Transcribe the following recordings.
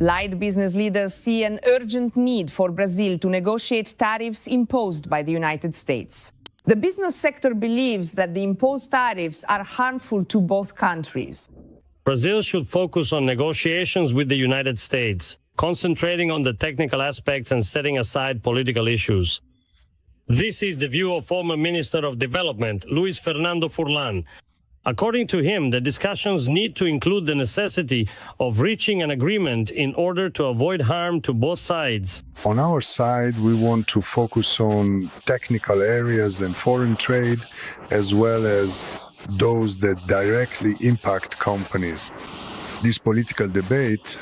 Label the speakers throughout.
Speaker 1: Light business leaders see an urgent need for Brazil to negotiate tariffs imposed by the United States. The business sector believes that the imposed tariffs are harmful to both countries.
Speaker 2: Brazil should focus on negotiations with the United States, concentrating on the technical aspects and setting aside political issues. This is the view of former Minister of Development, Luis Fernando Furlan. According to him, the discussions need to include the necessity of reaching an agreement in order to avoid harm to both sides.
Speaker 3: On our side, we want to focus on technical areas and foreign trade, as well as those that directly impact companies. This political debate,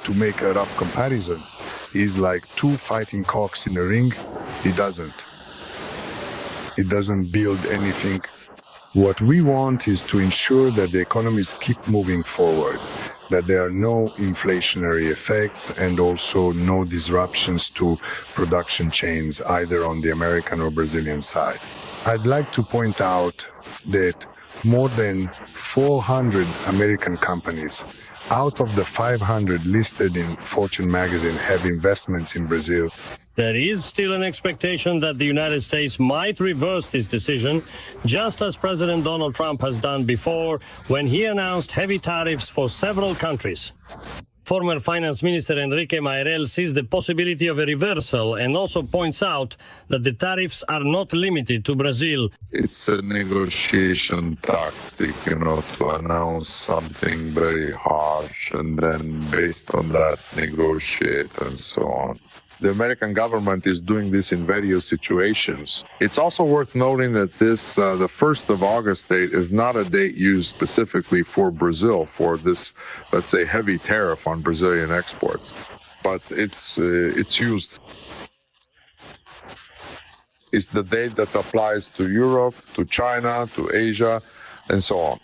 Speaker 3: to make a rough comparison, is like two fighting cocks in a ring. It doesn't build anything. What we want is to ensure that the economies keep moving forward, that there are no inflationary effects and also no disruptions to production chains, either on the American or Brazilian side. I'd like to point out that more than 400 American companies out of the 500 listed in Fortune magazine have investments in Brazil.
Speaker 2: There is still an expectation that the United States might reverse this decision, just as President Donald Trump has done before when he announced heavy tariffs for several countries. Former Finance Minister Enrique Maerel sees the possibility of a reversal and also points out that the tariffs are not limited to Brazil.
Speaker 4: It's a negotiation tactic, to announce something very harsh and then based on that negotiate and so on. The American government is doing this in various situations. It's also worth noting that the 1st of August date is not a date used specifically for Brazil for this, let's say, heavy tariff on Brazilian exports. But it's used. It's the date that applies to Europe, to China, to Asia, and so on.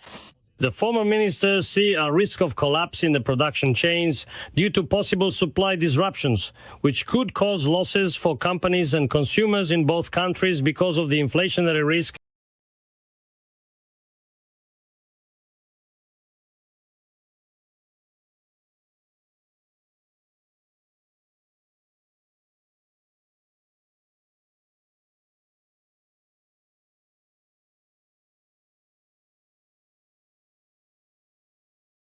Speaker 2: The former ministers see a risk of collapse in the production chains due to possible supply disruptions, which could cause losses for companies and consumers in both countries because of the inflationary risk